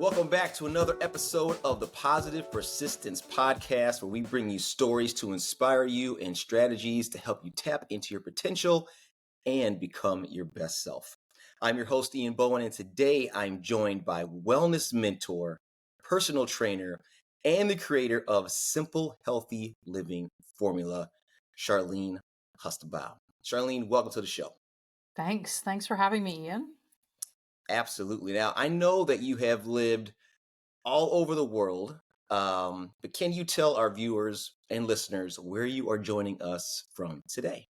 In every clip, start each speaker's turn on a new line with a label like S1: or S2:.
S1: Welcome back to another episode of the Positive Persistence Podcast, where we bring you stories to inspire you and strategies to help you tap into your potential and become your best self. I'm your host, Ian Bowen, and today I'm joined by wellness mentor, personal trainer, and the creator of Simple Healthy Living Formula, Charlene Hutsebaut. Charlene, welcome to the show.
S2: Thanks for having me, Ian.
S1: Absolutely. Now, I know that you have lived all over the world, but can you tell our viewers and listeners where you are joining us from today?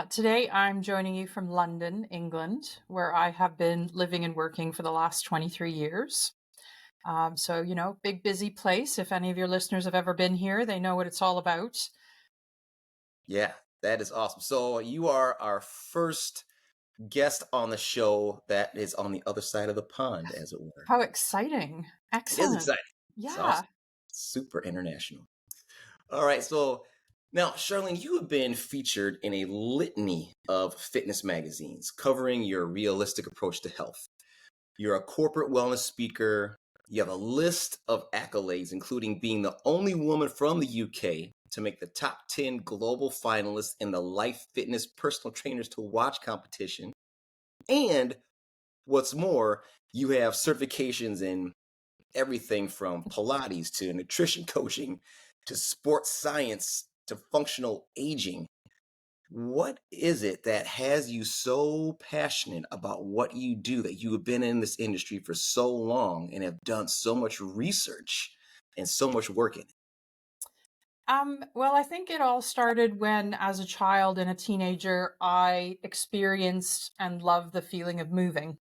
S2: Today, I'm joining you from London, England, where I have been living and working for the last 23 years. So, big, busy place. If any of your listeners have ever been here, they know what it's all about.
S1: Yeah, that is awesome. So you are our first guest on the show that is on the other side of the pond, as it were.
S2: How exciting.
S1: It is
S2: Excellent.
S1: exciting. It's
S2: Yeah.
S1: awesome. Super international. All right, so now, Charlene, you have been featured in a litany of fitness magazines covering your realistic approach to health. You're a corporate wellness speaker. You have a list of accolades, including being the only woman from the UK to make the top 10 global finalists in the Life Fitness Personal Trainers to Watch competition. And what's more, you have certifications in everything from Pilates to nutrition coaching to sports science to functional aging. What is it that has you so passionate about what you do, that you have been in this industry for so long and have done so much research and so much work in it?
S2: Well, I think it all started when, as a child and a teenager, I experienced and loved the feeling of moving.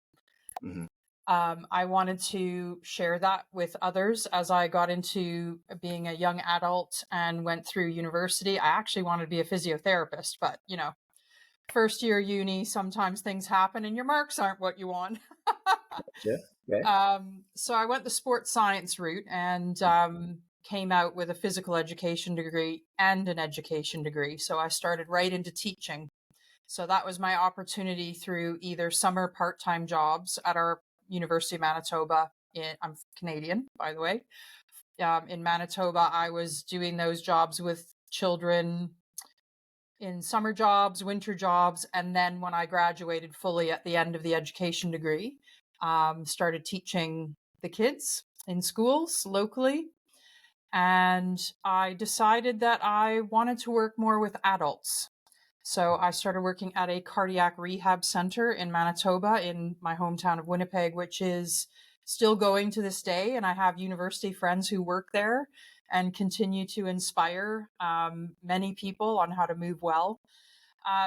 S1: Mhm.
S2: I wanted to share that with others as I got into being a young adult and went through university. I actually wanted to be a physiotherapist, but first year uni, sometimes things happen and your marks aren't what you want.
S1: Yeah. Okay.
S2: So I went the sports science route and came out with a physical education degree and an education degree. So I started right into teaching. So that was my opportunity through either summer part-time jobs at our University of Manitoba. I'm Canadian, by the way. In Manitoba, I was doing those jobs with children in summer jobs, winter jobs, and then when I graduated fully at the end of the education degree, started teaching the kids in schools locally. And I decided that I wanted to work more with adults. So I started working at a cardiac rehab center in Manitoba, in my hometown of Winnipeg, which is still going to this day. And I have university friends who work there and continue to inspire many people on how to move well.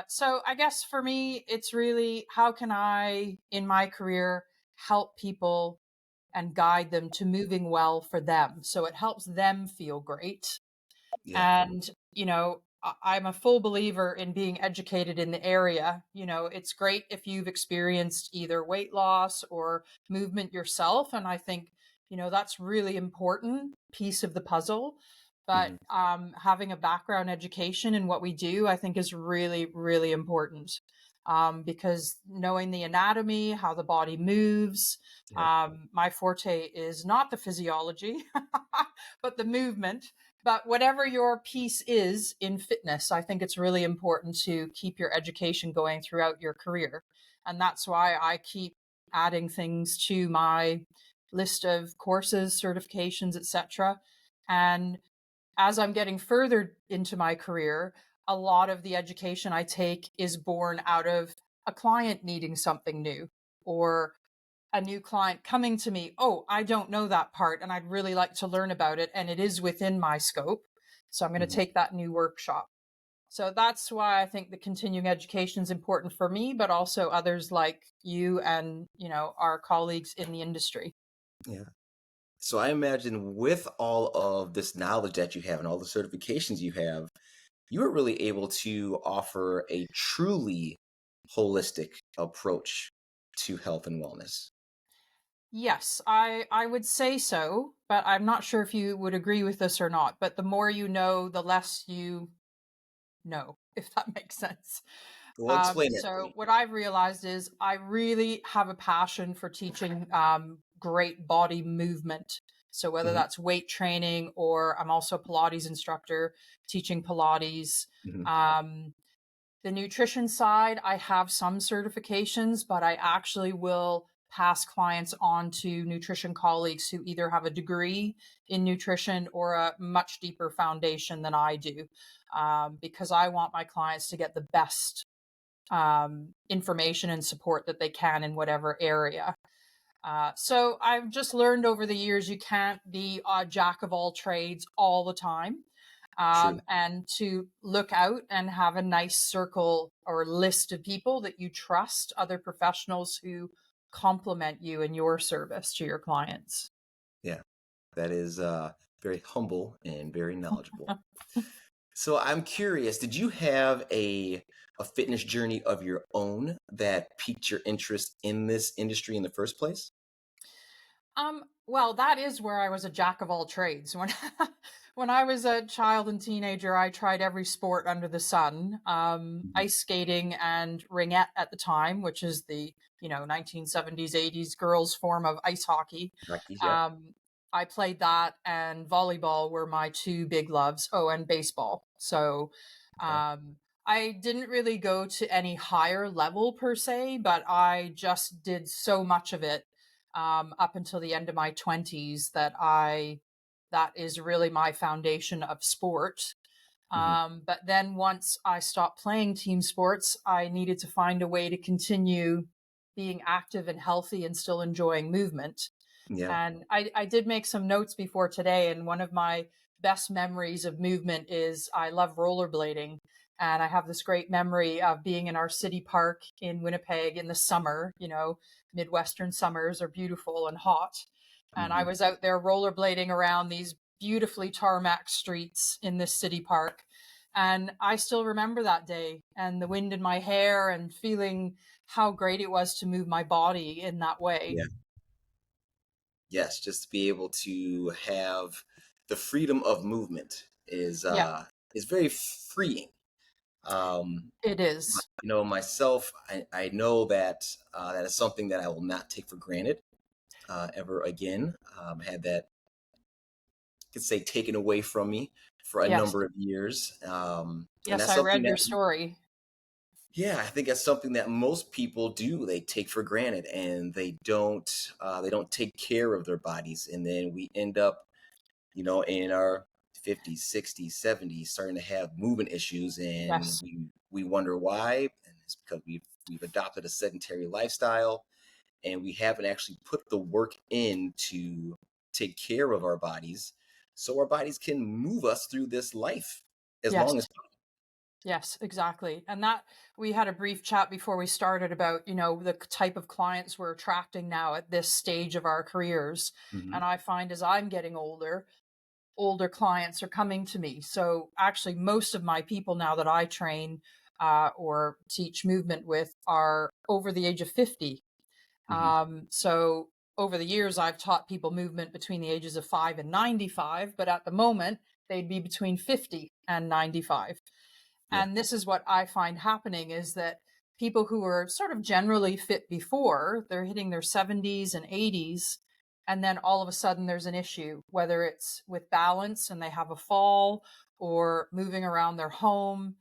S2: So I guess for me, it's really how can I, in my career, help people and guide them to moving well for them. So it helps them feel great.
S1: Yeah.
S2: And, I'm a full believer in being educated in the area. It's great if you've experienced either weight loss or movement yourself. And I think, that's really important piece of the puzzle. But
S1: Mhm.
S2: having a background education in what we do, I think is really, really important. Because knowing the anatomy, how the body moves,
S1: Yeah.
S2: my forte is not the physiology, but the movement. But whatever your piece is in fitness, I think it's really important to keep your education going throughout your career. And that's why I keep adding things to my list of courses, certifications, etc. And as I'm getting further into my career, a lot of the education I take is born out of a client needing something new or a new client coming to me, oh, I don't know that part and I'd really like to learn about it. And it is within my scope. So I'm going to
S1: Mhm.
S2: take that new workshop. So that's why I think the continuing education is important for me, but also others like you and, our colleagues in the industry.
S1: Yeah. So I imagine with all of this knowledge that you have and all the certifications you have, you are really able to offer a truly holistic approach to health and wellness.
S2: Yes, I would say so, but I'm not sure if you would agree with this or not. But the more you know, the less you know, if that makes sense.
S1: Well, explain that to
S2: So
S1: me.
S2: what I've realized is I really have a passion for teaching great body movement. So whether
S1: Hmm.
S2: that's weight training, or I'm also a Pilates instructor teaching Pilates.
S1: Hmm.
S2: Um, the nutrition side, I have some certifications, but I actually will pass clients on to nutrition colleagues who either have a degree in nutrition or a much deeper foundation than I do, because I want my clients to get the best information and support that they can in whatever area. So I've just learned over the years you can't be a jack of all trades all the time.
S1: True.
S2: And to look out and have a nice circle or list of people that you trust, other professionals who complement you in your service to your clients.
S1: Yeah, that is very humble and very knowledgeable. So I'm curious, did you have a fitness journey of your own that piqued your interest in this industry in the first place?
S2: Well, that is where I was a jack of all trades. When when I was a child and teenager, I tried every sport under the sun.
S1: Mhm.
S2: Ice skating and ringette at the time, which is the 1970s, 80s girls form of ice hockey.
S1: Rockies, yep.
S2: Um, I played that, and volleyball were my two big loves. Oh, and baseball. So
S1: Okay.
S2: um, I didn't really go to any higher level per se, but I just did so much of it up until the end of my 20s that is really my foundation of sport.
S1: Hmm.
S2: But then once I stopped playing team sports, I needed to find a way to continue being active and healthy and still enjoying movement.
S1: Yeah.
S2: And I did make some notes before today, and one of my best memories of movement is I love rollerblading. And I have this great memory of being in our city park in Winnipeg in the summer. Midwestern summers are beautiful and hot. And I
S1: Hmm.
S2: was out there rollerblading around these beautifully tarmac streets in this city park. And I still remember that day and the wind in my hair and feeling how great it was to move my body in that way.
S1: Yeah. Yes, just to be able to have the freedom of movement
S2: Yeah,
S1: is very freeing. Um,
S2: it is.
S1: myself, I know that that is something that I will not take for granted ever again. Had that, could say, taken away from me for a
S2: Yes.
S1: number of years, and
S2: Yes,
S1: that's
S2: I
S1: something
S2: read
S1: that,
S2: your story.
S1: yeah, I think that's something that most people do. They take for granted, and they don't take care of their bodies, and then we end up, in our 50s, 60s, 70s, starting to have movement issues, and
S2: Yes.
S1: we wonder why, and it's because we've adopted a sedentary lifestyle, and we haven't actually put the work in to take care of our bodies, so our bodies can move us through this life as
S2: Yes.
S1: long as
S2: Yes, exactly. And that we had a brief chat before we started about, the type of clients we're attracting now at this stage of our careers.
S1: possible.
S2: And I find as I'm getting older, older clients are coming to me. So actually, most of my people now that I train or teach movement with are over the age of 50.
S1: Hmm.
S2: So over the years, I've taught people movement between the ages of 5 and 95, but at the moment, they'd be between 50 and 95.
S1: Yeah.
S2: And this is what I find happening is that people who were sort of generally fit before, they're hitting their 70s and 80s. And then all of a sudden there's an issue, whether it's with balance and they have a fall or moving around their home,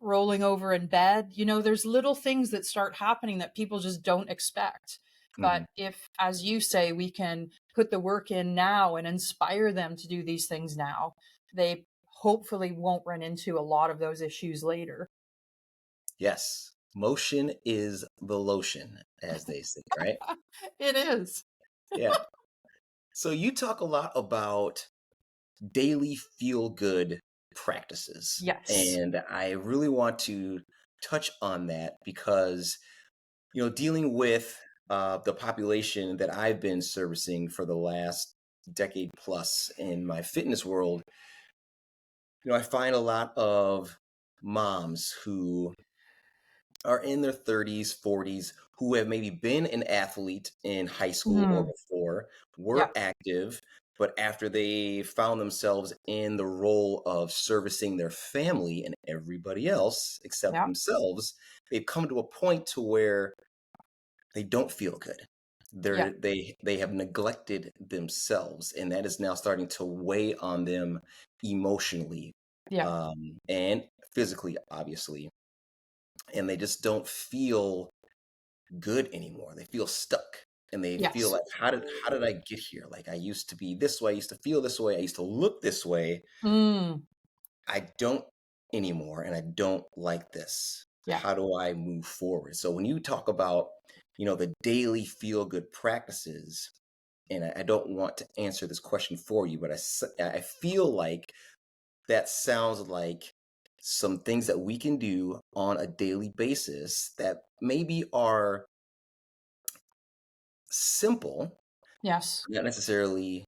S2: rolling over in bed. There's little things that start happening that people just don't expect.
S1: Hmm.
S2: But if, as you say, we can put the work in now and inspire them to do these things now, they hopefully won't run into a lot of those issues later.
S1: Yes, motion is the lotion, as they say, right?
S2: It is.
S1: Yeah. So you talk a lot about daily feel good practices.
S2: Yes.
S1: And I really want to touch on that because, dealing with the population that I've been servicing for the last decade plus in my fitness world, I find a lot of moms who are in their 30s, 40s, who have maybe been an athlete in high school or
S2: Mm,
S1: before,
S2: yeah.
S1: were active, but after they found themselves in the role of servicing their family and everybody else except
S2: Yeah.
S1: themselves, they've come to a point to where they don't feel good.
S2: Yeah.
S1: They have neglected themselves, and that is now starting to weigh on them emotionally,
S2: Yeah.
S1: and physically, obviously, and they just don't feel good anymore. They feel stuck, and they feel
S2: Yes.
S1: like, how did I get here? Like, I used to be this way, I used to feel this way, I used to look this way.
S2: Mm.
S1: I don't anymore, and I don't like this.
S2: Yeah.
S1: How do I move forward? So when you talk about, the daily feel good practices, and I don't want to answer this question for you, but I feel like that sounds like some things that we can do on a daily basis that maybe are simple,
S2: Yes.
S1: not necessarily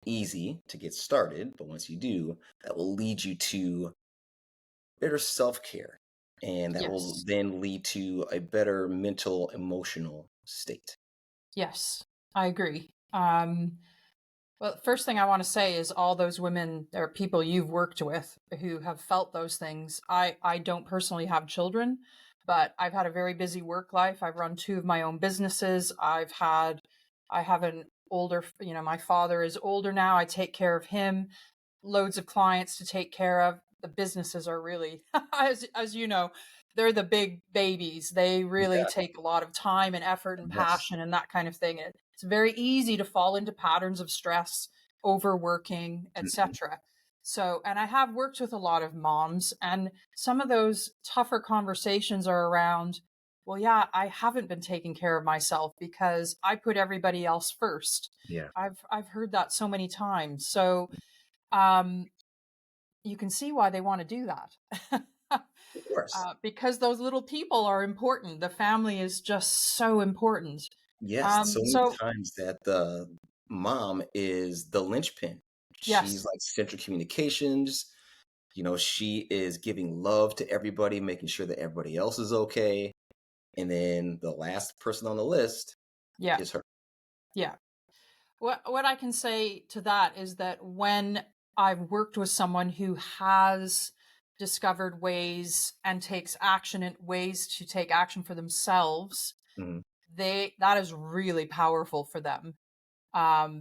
S1: easy to get started, but once you do, that will lead you to better self-care, and that will
S2: Yes.
S1: then lead to a better mental emotional state.
S2: Yes. I agree. Well, first thing I want to say is all those women or people you've worked with who have felt those things. I don't personally have children, but I've had a very busy work life. I've run two of my own businesses. I have an older, my father is older now. I take care of him, loads of clients to take care of. The businesses are really, as you know, they're the big babies. They really
S1: Yeah.
S2: take a lot of time and effort and
S1: Yes.
S2: passion and that kind of thing. And it's very easy to fall into patterns of stress, overworking,
S1: Mhm.
S2: etc. So, and I have worked with a lot of moms, and some of those tougher conversations are around, well, yeah, I haven't been taking care of myself because I put everybody else first.
S1: Yeah.
S2: I've heard that so many times. So, um, you can see why they want to do that.
S1: Of course.
S2: Because those little people are important. The family is just so important.
S1: Yes, so many
S2: So
S1: times that the mom is the linchpin. She's
S2: yes,
S1: like central communications. She is giving love to everybody, making sure that everybody else is okay. And then the last person on the list
S2: yeah,
S1: is her.
S2: yeah. What I can say to that is that when I've worked with someone who has discovered ways and takes action in ways to take action for themselves,
S1: Mhm.
S2: that is really powerful for them,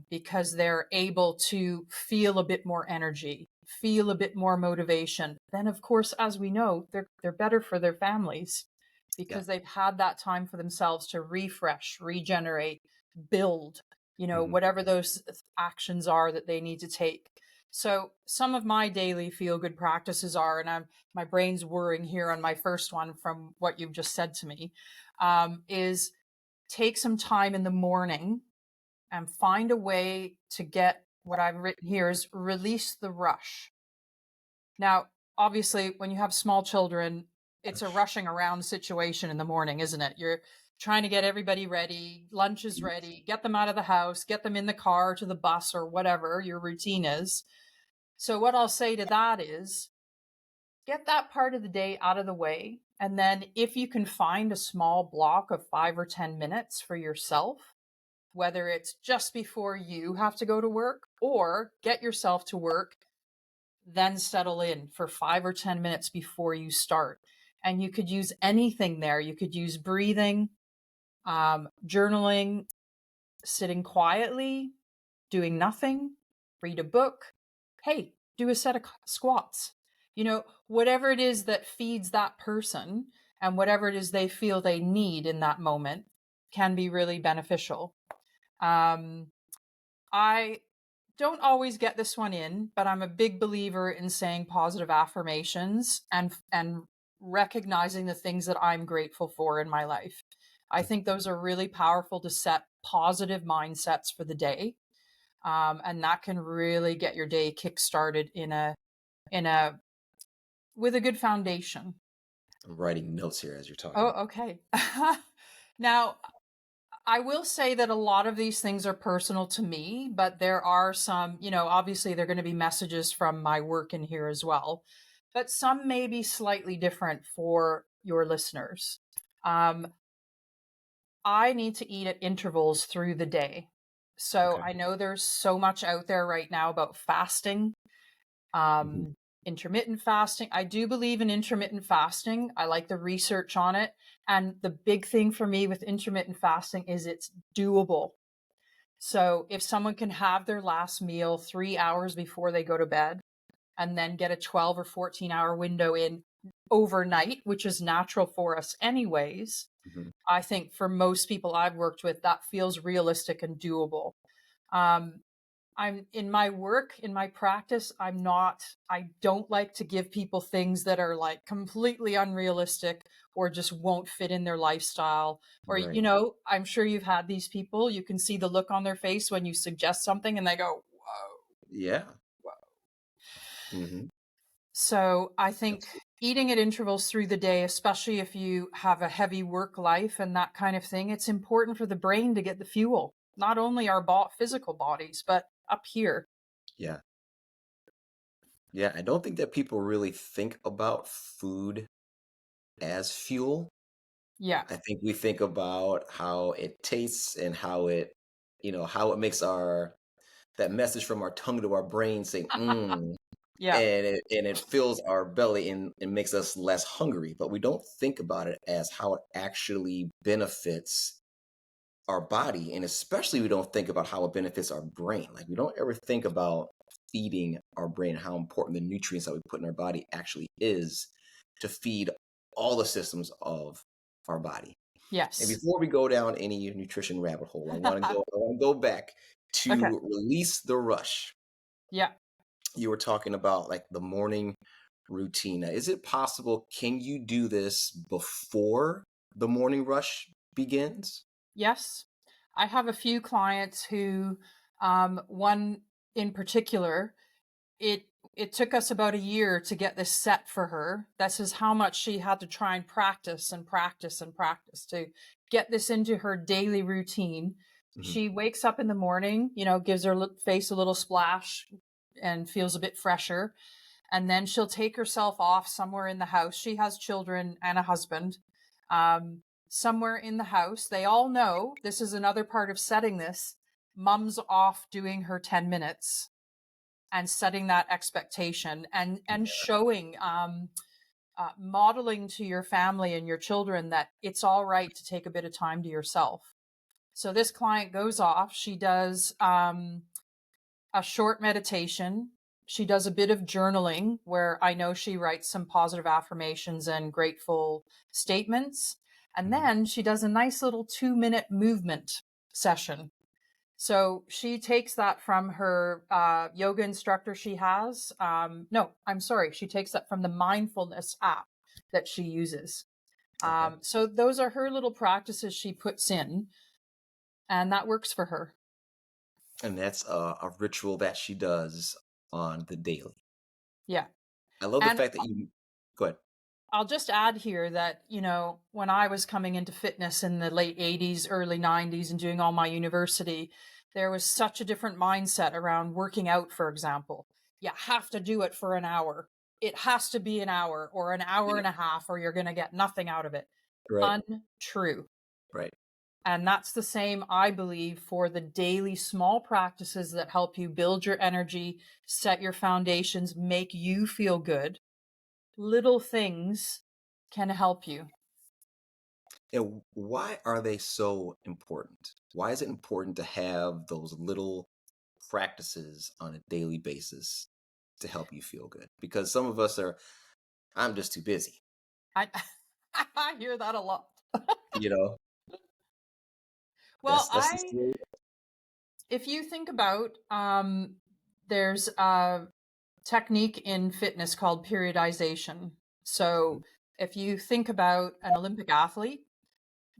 S2: because they're able to feel a bit more energy, feel a bit more motivation. Then, of course, as we know, they're better for their families
S1: Yeah.
S2: because they've had that time for themselves to refresh, regenerate, build.
S1: Mhm.
S2: Whatever those actions are that they need to take. So some of my daily feel good practices are, and my brain's whirring here on my first one from what you've just said to me, is take some time in the morning and find a way to get what I've written here is release the rush. Now, obviously, when you have small children, it's a rushing around situation in the morning, isn't it? You're trying to get everybody ready, lunch is ready, get them out of the house, get them in the car to the bus or whatever your routine is. So, what I'll say to that is get that part of the day out of the way. And then, if you can find a small block of 5 or 10 minutes for yourself, whether it's just before you have to go to work or get yourself to work, then settle in for 5 or 10 minutes before you start. And you could use anything there. You could use breathing, journaling, sitting quietly, doing nothing, read a book. Hey, do a set of squats. Whatever it is that feeds that person and whatever it is they feel they need in that moment can be really beneficial. Um, I don't always get this one in, but I'm a big believer in saying positive affirmations and recognizing the things that I'm grateful for in my life. I think those are really powerful to set positive mindsets for the day, and that can really get your day kick-started in a with a good foundation.
S1: I'm writing notes here as you're talking.
S2: Oh, okay. Now, I will say that a lot of these things are personal to me, but there are some, obviously there are going to be messages from my work in here as well, but some may be slightly different for your listeners. Um, I need to eat at intervals through the day. So
S1: Okay.
S2: I know there's so much out there right now about fasting,
S1: Mhm.
S2: um, intermittent fasting. I do believe in intermittent fasting. I like the research on it. And the big thing for me with intermittent fasting is it's doable. So if someone can have their last meal 3 hours before they go to bed and then get a 12 or 14-hour window in overnight, which is natural for us anyways,
S1: Mhm.
S2: I think for most people I've worked with, that feels realistic and doable. Um, I'm in my work, in my practice, I don't like to give people things that are like completely unrealistic or just won't fit in their lifestyle. Or,
S1: Right.
S2: I'm sure you've had these people, you can see the look on their face when you suggest something and they go, whoa,
S1: Yeah.
S2: whoa.
S1: Hmm.
S2: So I think eating at intervals through the day, especially if you have a heavy work life and that kind of thing, it's important for the brain to get the fuel, not only our physical bodies, but up here.
S1: Yeah. Yeah. I don't think that people really think about food as fuel.
S2: Yeah.
S1: I think we think about how it tastes and how how it makes that message from our tongue to our brain saying,
S2: Yeah.
S1: and it fills our belly and makes us less hungry. But we don't think about it as how it actually benefits our body. And especially we don't think about how it benefits our brain. Like we don't ever think about feeding our brain, how important the nutrients that we put in our body actually is to feed all the systems of our body. And
S2: Yes.
S1: before we go down any nutrition rabbit hole, I want to go back
S2: Okay.
S1: to release the rush.
S2: Yeah.
S1: You were talking about like the morning routine. Now, is it possible, can you do this before the morning rush begins?
S2: Yes. I have a few clients who, one in particular, it it took us about a year to get this set for her. This is how much she had to try and practice and practice and practice to get this into her daily routine.
S1: Hmm.
S2: She wakes up in the morning, gives her face a little splash and feels a bit fresher. And then she'll take herself off somewhere in the house. She has children and a husband. Somewhere in the house, they all know this is another part of setting this. Mom's off doing her 10 minutes and setting that expectation and showing modeling to your family and your children that it's all right to take a bit of time to yourself. So this client goes off, she does a short meditation, she does a bit of journaling where I know she writes some positive affirmations and grateful statements, and
S1: Hmm.
S2: then she does a nice little 2-minute movement session. So she takes that from her yoga instructor she has. No, I'm sorry. She takes that from the mindfulness app that she uses.
S1: Okay.
S2: So those are her little practices she puts in, and that works for her.
S1: And that's a ritual that she does on the daily.
S2: Yeah.
S1: I love the
S2: And
S1: fact that you go ahead.
S2: I'll just add here that, when I was coming into fitness in the late 80s, early 90s, and doing all my university, there was such a different mindset around working out, for example. You have to do it for an hour. It has to be an hour or an hour
S1: Yeah.
S2: and a half, or you're going to get nothing out of it.
S1: Right.
S2: Untrue.
S1: Right.
S2: And that's the same, I believe, for the daily small practices that help you build your energy, set your foundations, make you feel good. Little things can help you.
S1: And why are they so important? Why is it important to have those little practices on a daily basis to help you feel good? Because some of us I'm just too busy,
S2: I I hear that a lot.
S1: you know?
S2: Well,
S1: That's the story.
S2: if you think about, there's a technique in fitness called periodization. So if you think about an Olympic athlete,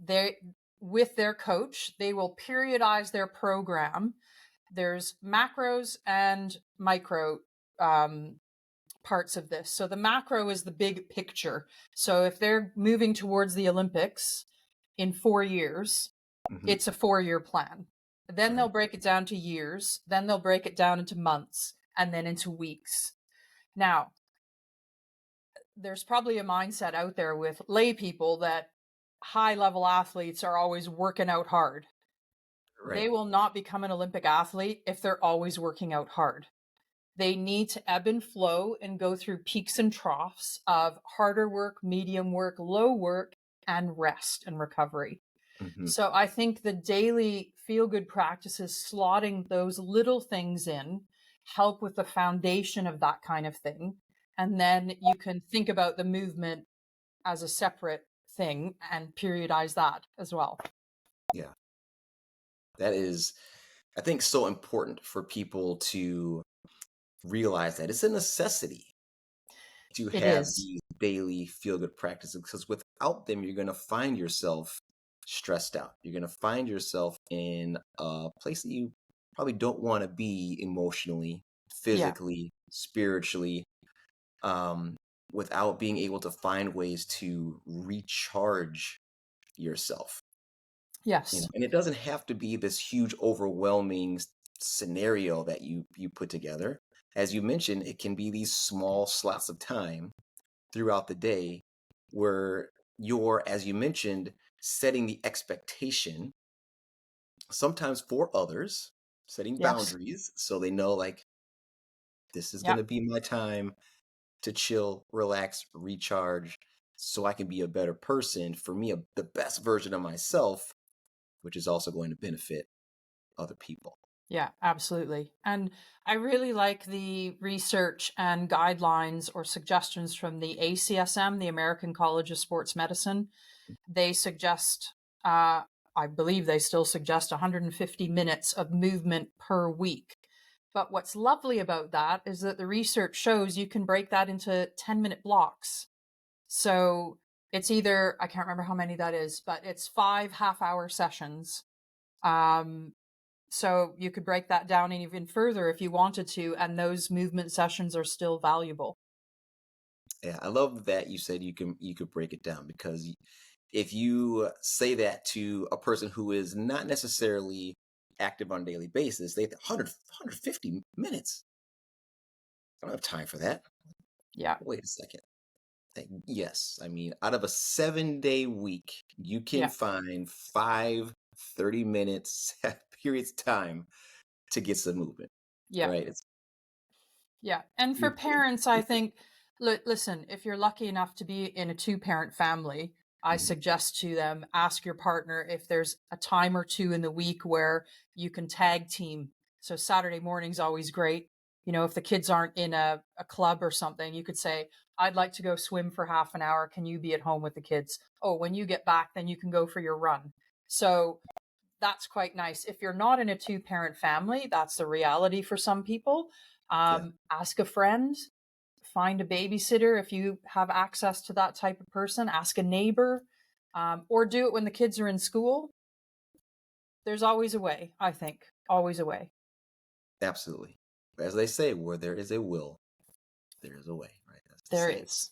S2: they with their coach, they will periodize their program. There's macros and micro um, parts of this. So the macro is the big picture. So if they're moving towards the Olympics in 4 years,
S1: Hmm.
S2: it's a 4-year plan. Then they'll
S1: Right.
S2: break it down to years, then they'll break it down into months, and then into weeks. Now, there's probably a mindset out there with lay people that high level athletes are always working out hard.
S1: Right.
S2: They will not become an Olympic athlete if they're always working out hard. They need to ebb and flow and go through peaks and troughs of harder work, medium work, low work, and rest and recovery.
S1: Hmm.
S2: So I think the daily feel good practices, slotting those little things in, help with the foundation of that kind of thing. And then you can think about the movement as a separate thing and periodize that as well.
S1: Yeah, that is, I think, so important for people to realize that it's a necessity to
S2: It
S1: have
S2: is.
S1: these daily feel good practices because without them, you're going to find yourself stressed out. You're going to find yourself in a place that you probably don't want to be emotionally,
S2: Yeah.
S1: physically, spiritually, um, without being able to find ways to recharge yourself.
S2: Yes.
S1: And it doesn't have to be this huge, overwhelming scenario that you put together. As you mentioned, it can be these small slots of time throughout the day where you're, as you mentioned, setting the expectation, sometimes for others, setting
S2: Yes.
S1: boundaries so they know, like, this is going
S2: Yeah.
S1: to be my time to chill, relax, recharge, so I can be a better person for me, the best version of myself, which is also going to benefit other people.
S2: Yeah, absolutely. And I really like the research and guidelines or suggestions from the ACSM, the American College of Sports Medicine. They suggest, I believe they still suggest 150 minutes of movement per week. But what's lovely about that is that the research shows you can break that into 10-minute blocks. So it's either, I can't remember how many that is, but it's 5 half-hour sessions. Um, so you could break that down even further if you wanted to, and those movement sessions are still valuable.
S1: Yeah, I love that you said you could break it down because if you say that to a person who is not necessarily active on a daily basis, they think 150 minutes. I don't have time for that.
S2: Yeah,
S1: Wait a second. Yes, I mean, out of a 7-day week, you can
S2: yeah,
S1: find 5 30 minutes periods time to get some movement,
S2: yeah,
S1: right? It's
S2: yeah. And for
S1: you're getting,
S2: parents, I think, listen, if you're lucky enough to be in a two-parent family, I
S1: Mhm.
S2: suggest to them ask your partner if there's a time or two in the week where you can tag team. So Saturday morning's always great. You know, if the kids aren't in a club or something, you could say, I'd like to go swim for half an hour. Can you be at home with the kids? Oh, when you get back, then you can go for your run. So that's quite nice. If you're not in a two-parent family, that's the reality for some people.
S1: Yeah,
S2: Ask a friend, find a babysitter if you have access to that type of person, ask a neighbor, or do it when the kids are in school. There's always a way, I think, always a way.
S1: absolutely. As they say, where there is a will, there is a way, right? That's the
S2: There
S1: saying.
S2: is.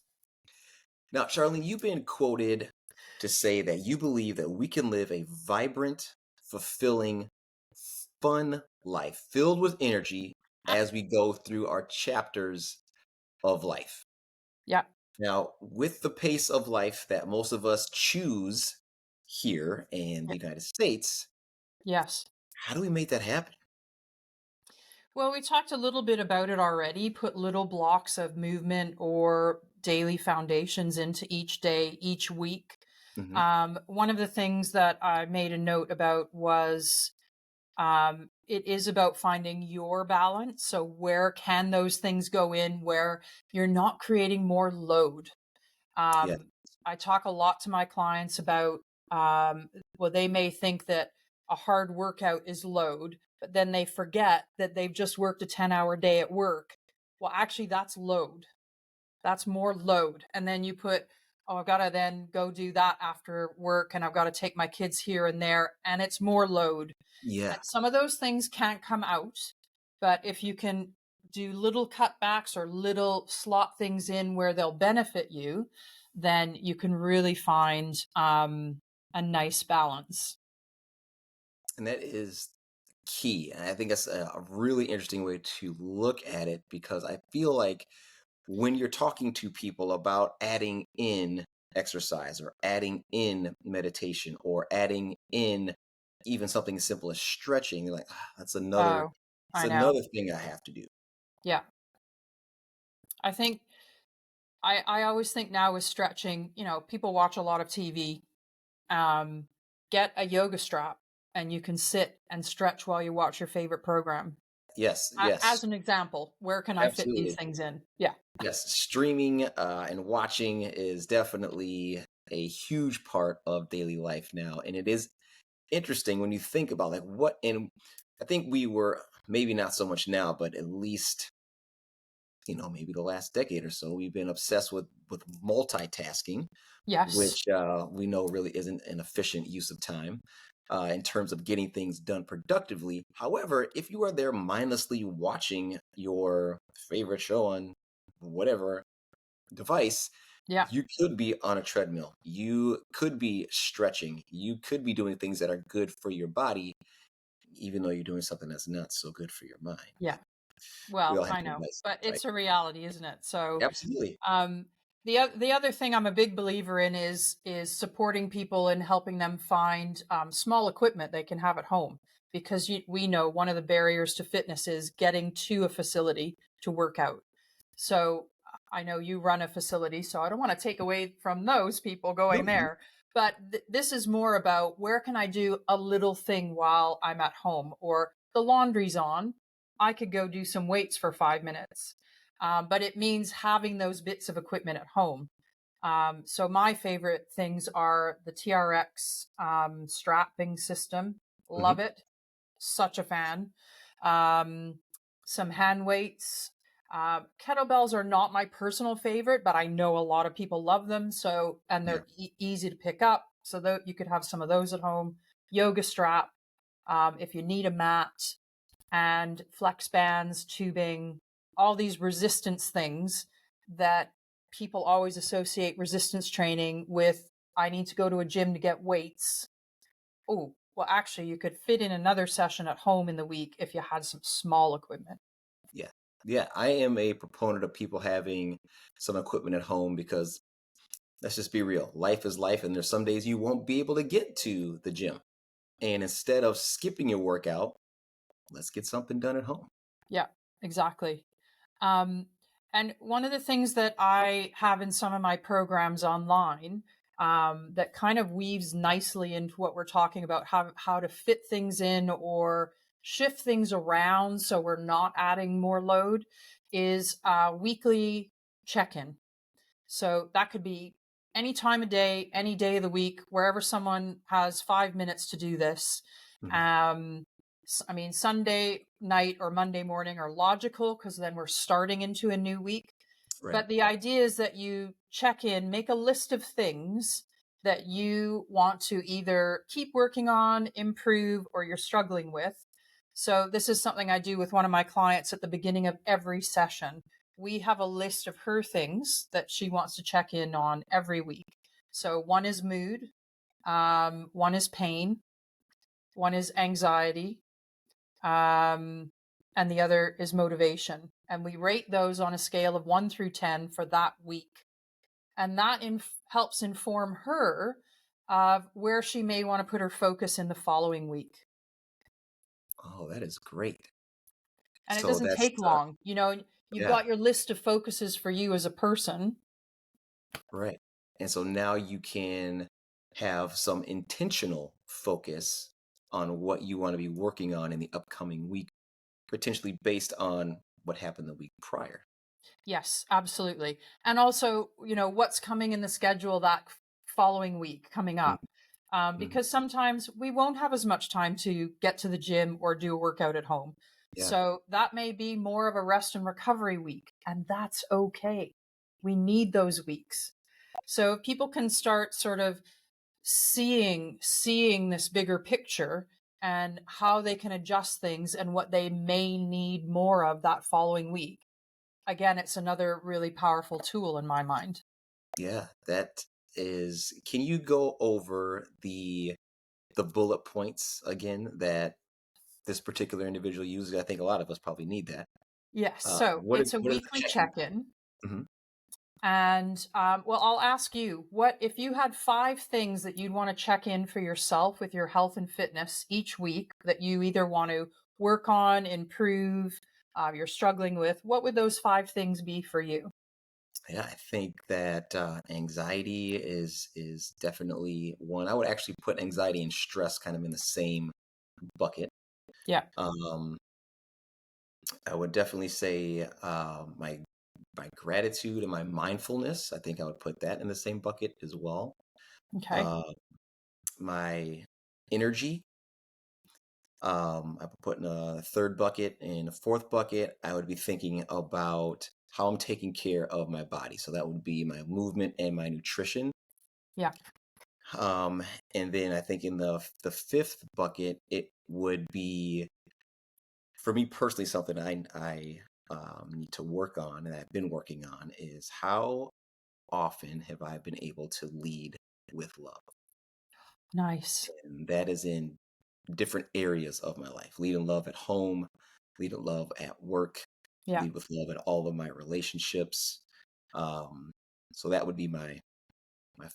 S1: Now, Charlene, you've been quoted to say that you believe that we can live a vibrant, fulfilling, fun life filled with energy as we go through our chapters of life.
S2: Yeah.
S1: Now, with the pace of life that most of us choose here in the
S2: Yeah.
S1: United States,
S2: Yes.
S1: how do we make that happen?
S2: Well, we talked a little bit about it already. Put little blocks of movement or daily foundations into each day, each week.
S1: Hmm.
S2: One of the things that I made a note about was it is about finding your balance. So, where can those things go in where you're not creating more load?
S1: Yeah.
S2: Um, I talk a lot to my clients about, um, well, they may think that a hard workout is load, but then they forget that they've just worked a 10-hour day at work. Well, actually, that's load. That's more load. And then you put, oh, I've got to then go do that after work and I've got to take my kids here and there. And it's more load.
S1: Yeah.
S2: And some of those things can't come out, but if you can do little cutbacks or little slot things in where they'll benefit you, then you can really find a nice balance.
S1: And that is key. And I think that's a really interesting way to look at it because I feel like when you're talking to people about adding in exercise or adding in meditation or adding in even something as simple as stretching, they're like, "Ah,
S2: Oh,
S1: that's
S2: I know.
S1: another thing I have to do."
S2: Yeah. I think I always think now with stretching, people watch a lot of TV. Um, get a yoga strap and you can sit and stretch while you watch your favorite program.
S1: Yes,
S2: As
S1: yes,
S2: an example, where can I fit these
S1: absolutely.
S2: things in? Yeah.
S1: Yes, streaming and watching is definitely a huge part of daily life now, and it is interesting when you think about like what. And I think we were maybe not so much now, but at least maybe the last decade or so, we've been obsessed with multitasking,
S2: Yes.
S1: which we know really isn't an efficient use of time in terms of getting things done productively. However, if you are there mindlessly watching your favorite show on whatever device,
S2: Yeah.
S1: you could be on a treadmill. You could be stretching. You could be doing things that are good for your body, even though you're doing something that's not so good for your mind.
S2: Yeah.
S1: We
S2: Well,
S1: all have
S2: I know,
S1: devices,
S2: but
S1: right?
S2: it's a reality, isn't it? So,
S1: Absolutely.
S2: um, the other thing I'm a big believer in is supporting people and helping them find small equipment they can have at home, because we know one of the barriers to fitness is getting to a facility to work out. So I know you run a facility, so I don't want to take away from those people
S1: No,
S2: going
S1: you.
S2: there. But this is more about where can I do a little thing while I'm at home, or the laundry's on. I could go do some weights for 5 minutes. But it means having those bits of equipment at home. So my favorite things are the TRX strapping system.
S1: Hmm.
S2: Love it. Such a fan. Um, some hand weights. Kettlebells are not my personal favorite, but I know a lot of people love them. So, and
S1: Yeah.
S2: they're easy to pick up. So that you could have some of those at home. Yoga strap. If you need a mat, and flex bands, tubing, all these resistance things that people always associate resistance training with. I need to go to a gym to get weights. Oh, well, actually, you could fit in another session at home in the week if you had some small equipment.
S1: Yeah. Yeah. I am a proponent of people having some equipment at home because let's just be real. Life is life, and there's some days you won't be able to get to the gym. And instead of skipping your workout, let's get something done at home.
S2: Yeah, exactly. Um, and one of the things that I have in some of my programs online, that kind of weaves nicely into what we're talking about, how to fit things in or shift things around so we're not adding more load, is a weekly check-in. So that could be any time of day, any day of the week, wherever someone has 5 minutes to do this.
S1: Mhm.
S2: Um, I mean, Sunday night or Monday morning are logical because then we're starting into a new week.
S1: Right.
S2: But the idea is that you check in, make a list of things that you want to either keep working on, improve, or you're struggling with. So this is something I do with one of my clients at the beginning of every session. We have a list of her things that she wants to check in on every week. So one is mood, one is pain, one is anxiety, and the other is motivation. And we rate those on a scale of 1 through 10 for that week. And that helps inform her of where she may want to put her focus in the following week.
S1: Oh, that is great.
S2: And it
S1: So
S2: doesn't
S1: that's
S2: take long. You've
S1: yeah,
S2: got your list of focuses for you as a person.
S1: right. And so now you can have some intentional focus on what you want to be working on in the upcoming week, potentially based on what happened the week prior.
S2: Yes, absolutely. And also, what's coming in the schedule that following week coming up.
S1: Mm-hmm.
S2: Because sometimes we won't have as much time to get to the gym or do a workout at home.
S1: Yeah.
S2: So that may be more of a rest and recovery week, and that's okay. We need those weeks. So if people can start sort of seeing this bigger picture and how they can adjust things and what they may need more of that following week. Again, it's another really powerful tool in my mind.
S1: Yeah, that is. Can you go over the bullet points again that this particular individual uses? I think a lot of us probably need that.
S2: Yes, so it's a
S1: What is the
S2: weekly
S1: check-in?
S2: check-in.
S1: Hmm.
S2: And well, I'll ask you, what if you had 5 things that you'd want to check in for yourself with your health and fitness each week that you either want to work on, improve, you're struggling with, what would those 5 things be for you?
S1: Yeah, I think that anxiety is definitely one. I would actually put anxiety and stress kind of in the same bucket.
S2: Yeah.
S1: Um, I would definitely say my gratitude and my mindfulness. I think I would put that in the same bucket as well.
S2: Okay.
S1: Uh, my energy, I would put in a third bucket. In a fourth bucket, I would be thinking about how I'm taking care of my body. So that would be my movement and my nutrition.
S2: Yeah.
S1: Um, and then I think in the fifth bucket, it would be for me personally something I need to work on and I've been working on is how often have I been able to lead with love?
S2: Nice.
S1: And that is in different areas of my life. Lead in love at home, lead in love at work,
S2: Yeah.
S1: lead with love in all of my relationships. Um, so that would be my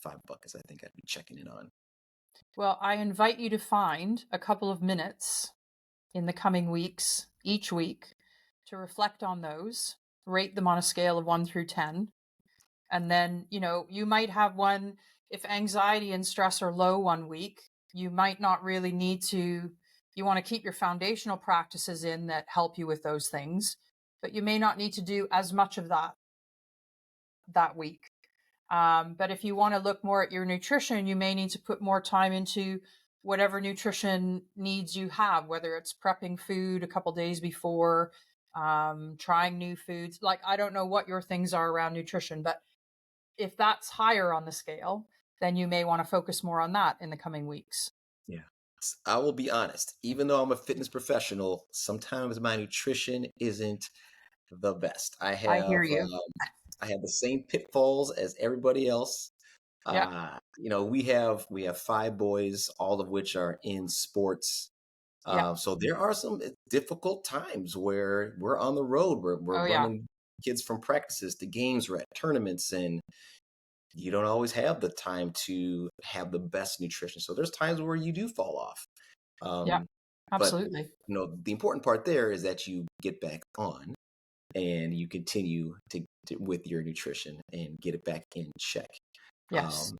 S1: 5 buckets I think I'd be checking in on.
S2: Well, I invite you to find a couple of minutes in the coming weeks, each week, to reflect on those, rate them on a scale of 1 through 10. And then, you might have one, if anxiety and stress are low one week, you might not really need to, you want to keep your foundational practices in that help you with those things, but you may not need to do as much of that week. But if you want to look more at your nutrition, you may need to put more time into whatever nutrition needs you have, whether it's prepping food a couple days before, trying new foods. Like, I don't know what your things are around nutrition, but if that's higher on the scale, then you may want to focus more on that in the coming weeks.
S1: Yeah. I will be honest, even though I'm a fitness professional, sometimes my nutrition isn't the best.
S2: I hear you.
S1: I have the same pitfalls as everybody else.
S2: Yeah.
S1: We have 5 boys, all of which are in sports.
S2: Yeah.
S1: So there are some difficult times where we're on the road, we're
S2: Oh, yeah.
S1: running kids from practices to games, we're at tournaments, and you don't always have the time to have the best nutrition. So there's times where you do fall off.
S2: Yeah.
S1: Um, but
S2: Absolutely.
S1: the important part there is that you get back on and you continue to with your nutrition and get it back in check.
S2: Yes.
S1: Um,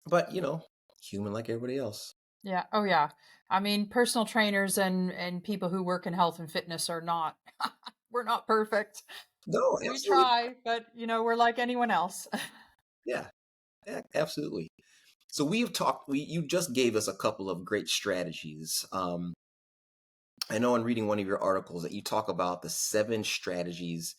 S1: but human like everybody else.
S2: Yeah. Oh, yeah. I mean, personal trainers and people who work in health and fitness are not, we're not perfect.
S1: No,
S2: We
S1: absolutely.
S2: try, but we're like anyone else.
S1: Yeah, yeah, absolutely. So we've talked. You just gave us a couple of great strategies. I know in reading one of your articles that you talk about the 7 strategies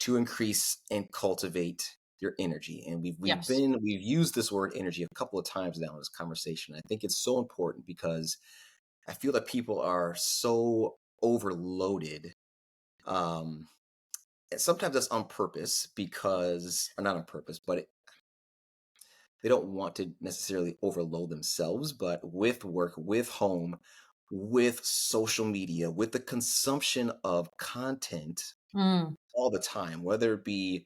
S1: to increase and cultivate your energy, and
S2: Yes.
S1: we've used this word energy a couple of times now in this conversation. I think it's so important because I feel that people are so overloaded. Um, and sometimes that's on purpose because, or not on purpose, but they don't want to necessarily overload themselves, but with work, with home, with social media, with the consumption of content
S2: Mm,
S1: all the time, whether it be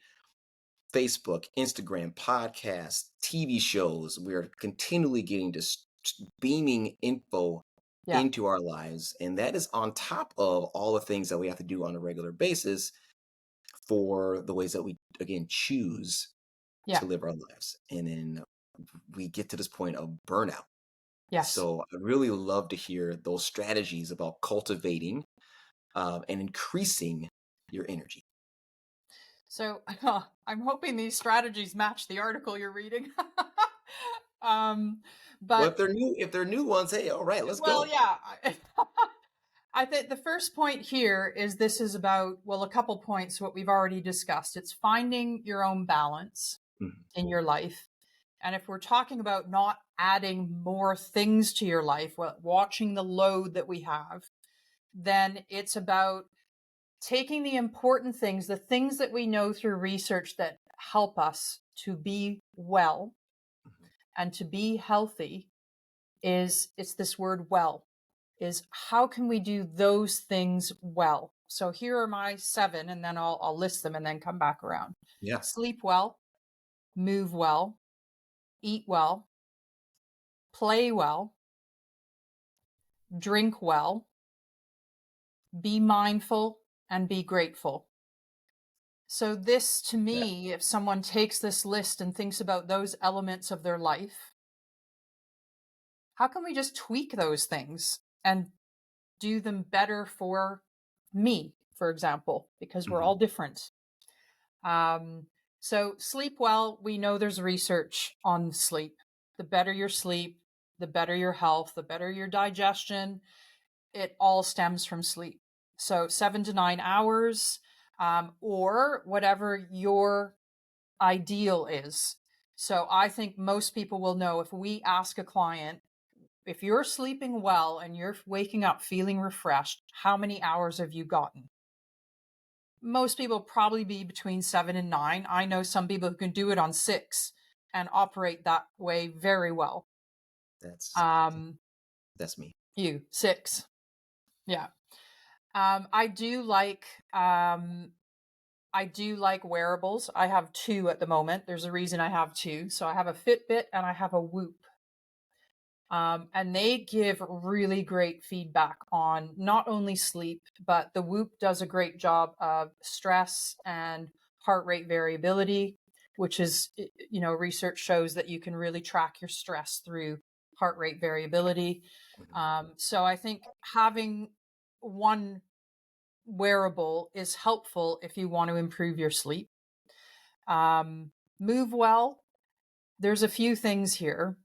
S1: Facebook, Instagram, podcasts, TV shows, we're continually getting just beaming info
S2: yeah.
S1: into our lives. And that is on top of all the things that we have to do on a regular basis for the ways that we, again, choose
S2: Yeah.
S1: to live our lives. And then we get to this point of burnout.
S2: Yes.
S1: So I really love to hear those strategies about cultivating and increasing your energy.
S2: So I'm hoping these strategies match the article you're reading. um,
S1: Well,
S2: but
S1: if they're new ones, hey, all right, let's
S2: well,
S1: go.
S2: yeah. I think the first point here is this is about, well, a couple points, what we've already discussed. It's finding your own balance
S1: Mhm.
S2: in your life. And if we're talking about not adding more things to your life, well, watching the load that we have, then it's about taking the important things, the things that we know through research that help us to be well and to be healthy, is it's this word well, is how can we do those things well? So here are my 7, and then I'll list them and then come back around.
S1: Yeah.
S2: Sleep well, move well, eat well, play well, drink well, be mindful, and be grateful. So this, to
S1: Yeah.
S2: me, if someone takes this list and thinks about those elements of their life, how can we just tweak those things and do them better for me, for example, because we're
S1: Mhm.
S2: all different. Um, so sleep well, we know there's research on sleep. The better your sleep, the better your health, the better your digestion. It all stems from sleep. So 7 to 9 hours, or whatever your ideal is. So I think most people will know if we ask a client, if you're sleeping well and you're waking up feeling refreshed, how many hours have you gotten? Most people probably be between 7 and 9. I know some people who can do it on 6 and operate that way very well.
S1: That's
S2: Um,
S1: that's me.
S2: you 6, yeah. I do like wearables. I have two at the moment. There's a reason I have two. So I have a Fitbit and I have a Whoop. And they give really great feedback on not only sleep, but the Whoop does a great job of stress and heart rate variability, which is, research shows that you can really track your stress through heart rate variability.
S1: Mhm.
S2: So I think having one wearable is helpful if you want to improve your sleep. Um, Move well. There's a few things here.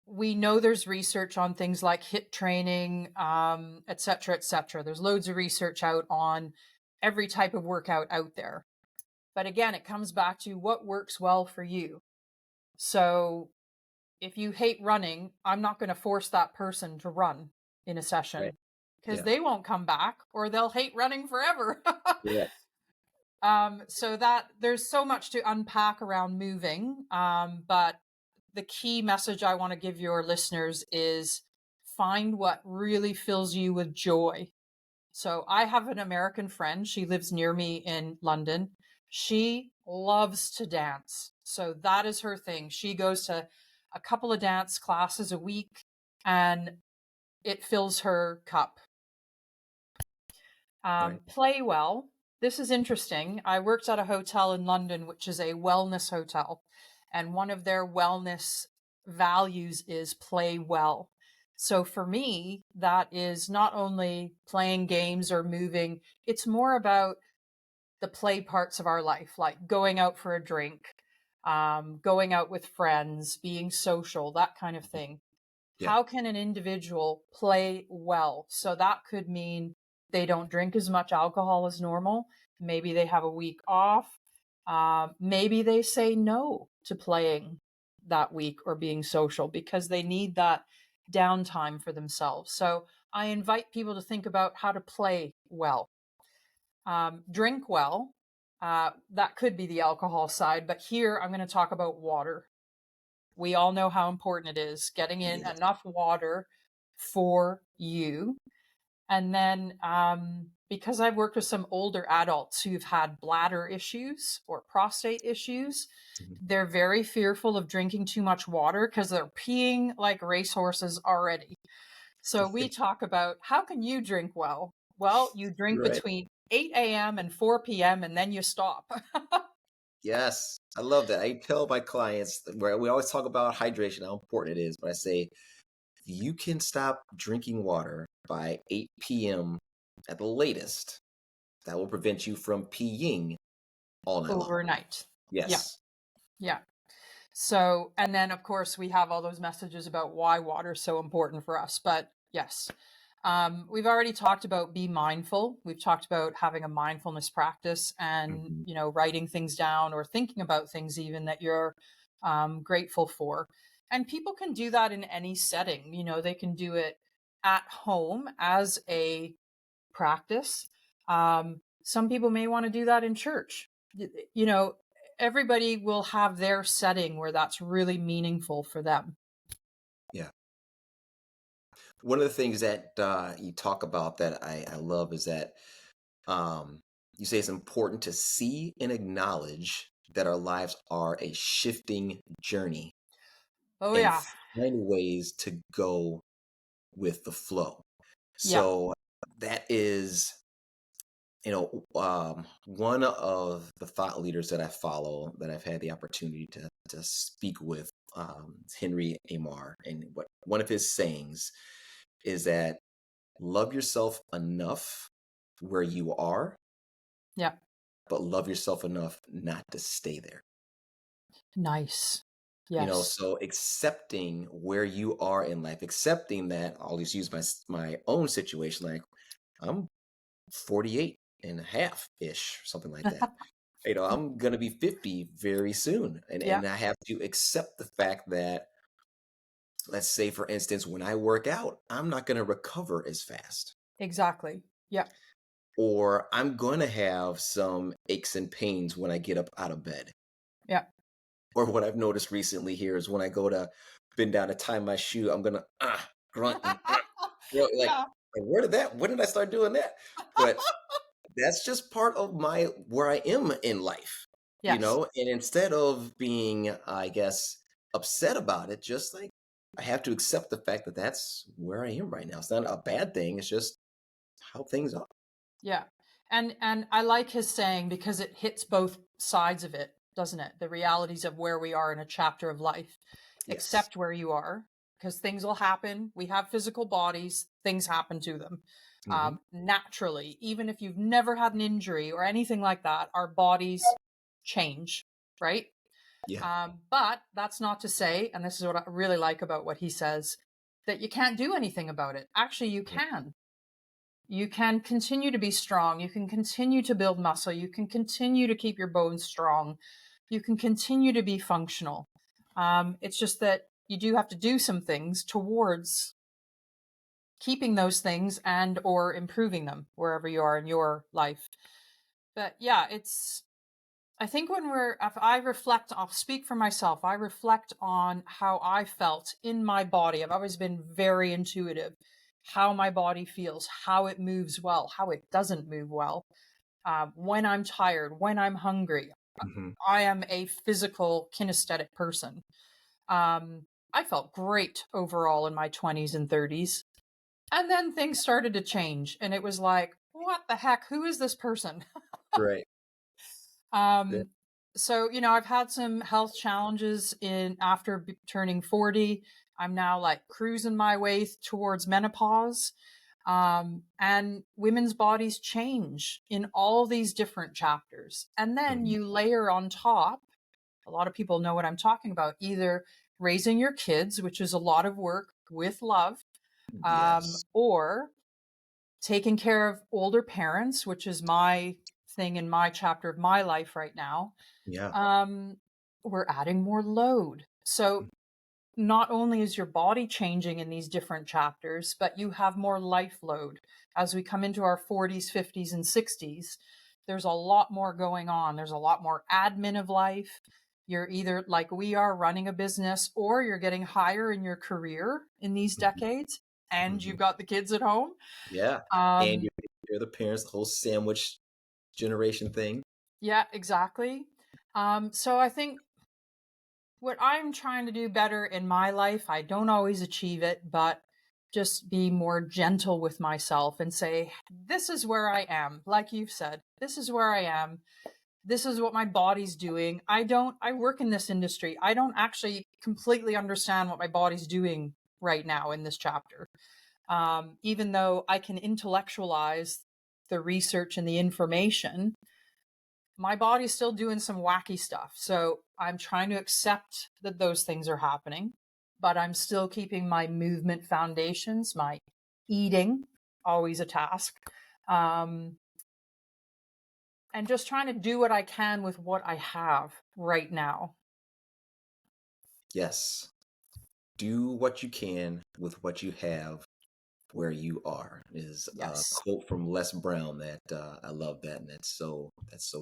S2: We know there's research on things like HIIT training, et cetera, et cetera. There's loads of research out on every type of workout out there. But again, it comes back to what works well for you. So if you hate running, I'm not going to force that person to run in a
S1: Right.
S2: session because
S1: Yeah.
S2: they won't come back or they'll hate running forever.
S1: Yeah.
S2: So that there's so much to unpack around moving. But the key message I want to give your listeners is find what really fills you with joy. So I have an American friend. She lives near me in London. She loves to dance. So that is her thing. She goes to a couple of dance classes a week and it fills her cup.
S1: Right.
S2: Play well. This is interesting. I worked at a hotel in London, which is a wellness hotel. And one of their wellness values is play well. So for me, that is not only playing games or moving, it's more about the play parts of our life, like going out for a drink, going out with friends, being social, that kind of thing.
S1: Yeah.
S2: How can an individual play well? So that could mean they don't drink as much alcohol as normal. Maybe they have a week off. Maybe they say no to playing that week or being social because they need that downtime for themselves. So I invite people to think about how to play well. Drink well. That could be the alcohol side, but here I'm going to talk about water. We all know how important it is getting in
S1: Yes.
S2: enough water for you. And then, because I've worked with some older adults who've had bladder issues or prostate issues,
S1: Mhm.
S2: they're very fearful of drinking too much water because they're peeing like racehorses already. So we talk about how can you drink well? Well, you drink
S1: Right.
S2: between 8 a.m. and 4 p.m. and then you stop.
S1: Yes. I love that. I tell my clients where we always talk about hydration, how important it is, but I say you can stop drinking water by 8 p.m. at the latest. That will prevent you from peeing all night long.
S2: Overnight. Yeah.
S1: Yes.
S2: Yeah. So, and then of course we have all those messages about why water is so important for us. But yes, we've already talked about be mindful. We've talked about having a mindfulness practice and,
S1: Mhm.
S2: writing things down or thinking about things even that you're grateful for. And people can do that in any setting. They can do it at home as a practice. Some people may want to do that in church. You know, Everybody will have their setting where that's really meaningful for them.
S1: Yeah. One of the things that you talk about that I love is that um, you say it's important to see and acknowledge that our lives are a shifting journey
S2: Oh,
S1: and
S2: yeah.
S1: find ways to go with the flow.
S2: Yeah.
S1: So that is one of the thought leaders that I follow, that I've had the opportunity to speak with, is Henry Amar, and what one of his sayings is that love yourself enough where you are,
S2: Yeah.
S1: but love yourself enough not to stay there.
S2: Nice. Yes.
S1: So accepting where you are in life, accepting that, I'll just use my own situation, like I'm 48 and a half ish, something like that. I'm gonna be 50 very soon. And
S2: Yeah,
S1: I have to accept the fact that, let's say for instance, when I work out, I'm not gonna recover as fast.
S2: exactly. Yeah.
S1: Or I'm gonna have some aches and pains when I get up out of bed.
S2: Yeah.
S1: Or what I've noticed recently here is when I go to bend down to tie my shoe, I'm gonna grunt and like,
S2: Yeah.
S1: when did I start doing that? But that's just part of my where I am in life,
S2: Yes.
S1: and instead of being, I guess, upset about it, just like I have to accept the fact that that's where I am right now. It's not a bad thing. It's just how things are.
S2: Yeah. And I like his saying because it hits both sides of it, doesn't it? The realities of where we are in a chapter of life.
S1: Yes.
S2: Accept where you are because things will happen. We have physical bodies, things happen to them.
S1: Hmm.
S2: Naturally, even if you've never had an injury or anything like that, our bodies change, right?
S1: Yeah.
S2: But that's not to say, and this is what I really like about what he says, that you can't do anything about it. Actually, you
S1: Mhm.
S2: can. You can continue to be strong. You can continue to build muscle. You can continue to keep your bones strong. You can continue to be functional. It's just that you do have to do some things towards keeping those things and or improving them wherever you are in your life. But yeah, I think if I reflect, I'll speak for myself. I reflect on how I felt in my body. I've always been very intuitive, how my body feels, how it moves well, how it doesn't move well, when I'm tired, when I'm hungry.
S1: Hmm.
S2: I am a physical kinesthetic person. I felt great overall in my 20s and 30s. And then things started to change and it was like, what the heck? Who is this person?
S1: Right. Yeah.
S2: Um, so I've had some health challenges in after turning 40. I'm now like cruising my way towards menopause. And women's bodies change in all these different chapters. And then
S1: Mhm.
S2: you layer on top, a lot of people know what I'm talking about, either raising your kids, which is a lot of work with love,
S1: Yes.
S2: or taking care of older parents, which is my thing in my chapter of my life right now.
S1: Yeah.
S2: um, we're adding more load. So not only is your body changing in these different chapters, but you have more life load. As we come into our 40s, 50s, and 60s, there's a lot more going on. There's a lot more admin of life. You're either like we are running a business or you're getting higher in your career in these
S1: Mhm.
S2: decades and
S1: Mhm.
S2: you've got the kids at home.
S1: Yeah. And
S2: Um,
S1: you're the parents, the whole sandwich generation thing.
S2: yeah, exactly. So I think what I'm trying to do better in my life, I don't always achieve it, but just be more gentle with myself and say, this is where I am. Like you've said, this is where I am. This is what my body's doing. I work in this industry. I don't actually completely understand what my body's doing right now in this chapter. Even though I can intellectualize the research and the information, my body's still doing some wacky stuff. So I'm trying to accept that those things are happening, but I'm still keeping my movement foundations, my eating, always a task, um, and just trying to do what I can with what I have right now.
S1: Yes. Do what you can with what you have where you are is a
S2: Yes.
S1: quote from Les Brown that I love that, and that's so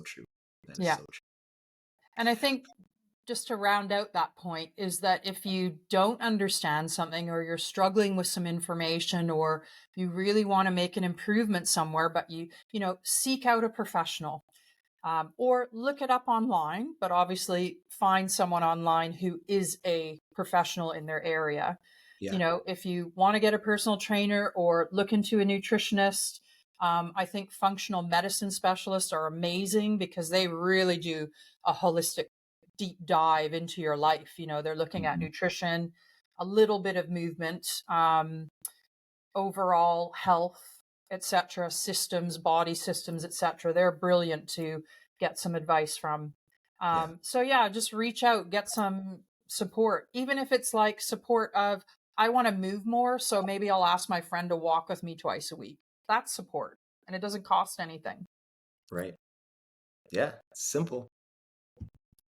S1: true. That is
S2: Yeah.
S1: so true.
S2: And I think just to round out that point is that if you don't understand something or you're struggling with some information or you really want to make an improvement somewhere, but seek out a professional, or look it up online, but obviously find someone online who is a professional in their area.
S1: Yeah.
S2: If you want to get a personal trainer or look into a nutritionist, I think functional medicine specialists are amazing because they really do a holistic deep dive into your life. They're looking at
S1: Mhm.
S2: nutrition, a little bit of movement, overall health, etc., systems, body systems, etc. They're brilliant to get some advice from.
S1: Yeah.
S2: So yeah, just reach out, get some support, even if it's like support of I want to move more, so maybe I'll ask my friend to walk with me twice a week. That's support, and it doesn't cost anything.
S1: Right. Yeah. Simple.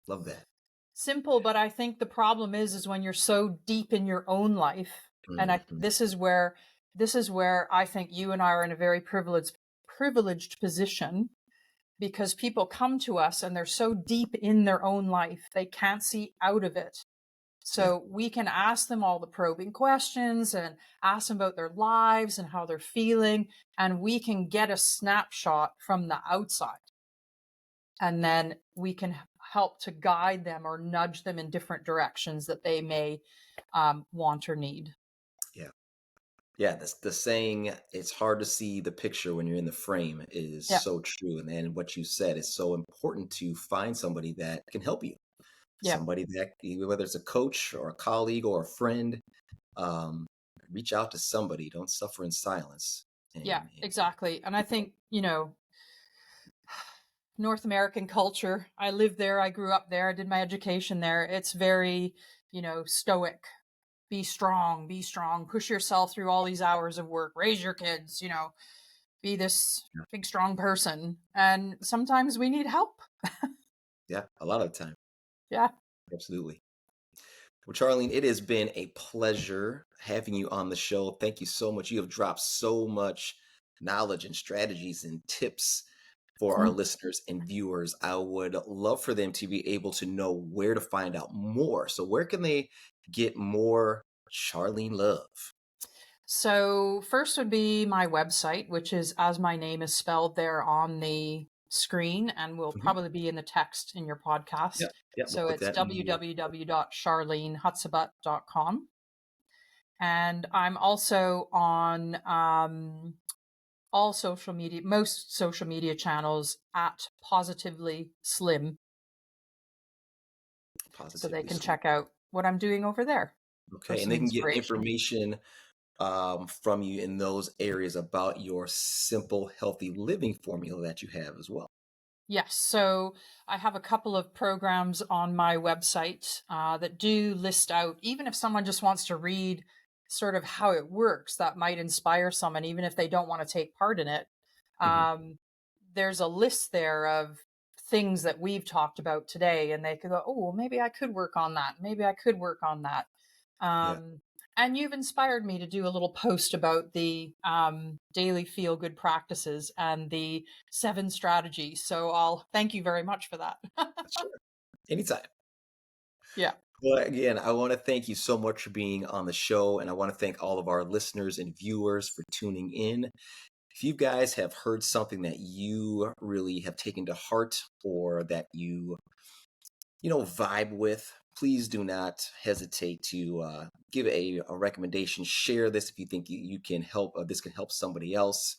S1: Love that.
S2: Simple, but I think the problem is when you're so deep in your own life, and
S1: Mhm.
S2: this is where I think you and I are in a very privileged position, because people come to us and they're so deep in their own life they can't see out of it.
S1: Yeah.
S2: So we can ask them all the probing questions and ask them about their lives and how they're feeling, and we can get a snapshot from the outside, and then we can help to guide them or nudge them in different directions that they may want or need.
S1: Yeah. Yeah. The saying, it's hard to see the picture when you're in the frame, is
S2: Yeah,
S1: so true. And what you said is so important, to find somebody that can help you.
S2: yeah,
S1: Somebody that, whether it's a coach or a colleague or a friend, um, reach out to somebody. Don't suffer in silence.
S2: yeah,
S1: And
S2: exactly. And I
S1: keep going.
S2: think, North American culture, I lived there, I grew up there, I did my education there. It's very, stoic. Be strong, push yourself through all these hours of work, raise your kids, be this
S1: Yeah.
S2: big, strong person. And sometimes we need help.
S1: Yeah. A lot of the time.
S2: Yeah.
S1: Absolutely. Well, Charlene, it has been a pleasure having you on the show. Thank you so much. You have dropped so much knowledge and strategies and tips for our
S2: Mm.
S1: listeners and viewers. I would love for them to be able to know where to find out more. So, where can they get more Charlene love?
S2: So, first would be my website, which is as my name is spelled there on the screen and will
S1: Mhm.
S2: probably be in the text in your podcast.
S1: Yep. Yep. We'll
S2: So,
S1: put
S2: it's
S1: that in the.
S2: www.charlenehutsebaut.com. And I'm also on all social media, most social media channels at Positively Slim, so they
S1: Positively
S2: can
S1: Slim.
S2: check out what I'm doing over there for
S1: Okay. And
S2: some
S1: they can get
S2: inspiration.
S1: information from you in those areas about your simple, healthy living formula that you have as well.
S2: Yes, so I have a couple of programs on my website that do list out, even if someone just wants to read sort of how it works, that might inspire someone, even if they don't want to take part in it.
S1: Mhm.
S2: Um, there's a list there of things that we've talked about today, and they could go, oh, well, maybe I could work on that. Maybe I could work on that.
S1: Yeah.
S2: Um, and you've inspired me to do a little post about the daily feel good practices and the 7 strategies. So I'll thank you very much for that.
S1: Sure. Anytime.
S2: Yeah.
S1: Well, again, I want to thank you so much for being on the show, and I want to thank all of our listeners and viewers for tuning in. If you guys have heard something that you really have taken to heart, or that you vibe with, please do not hesitate to give a recommendation. Share this if you think you can help. This can help somebody else.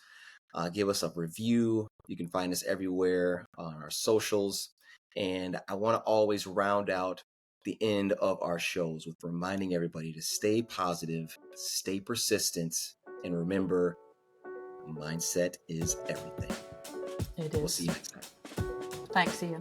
S1: Give us a review. You can find us everywhere on our socials. And I want to always round out the end of our shows with reminding everybody to stay positive, stay persistent, and remember, mindset is everything.
S2: It
S1: We'll see
S2: is.
S1: you next time.
S2: Thanks, Ian.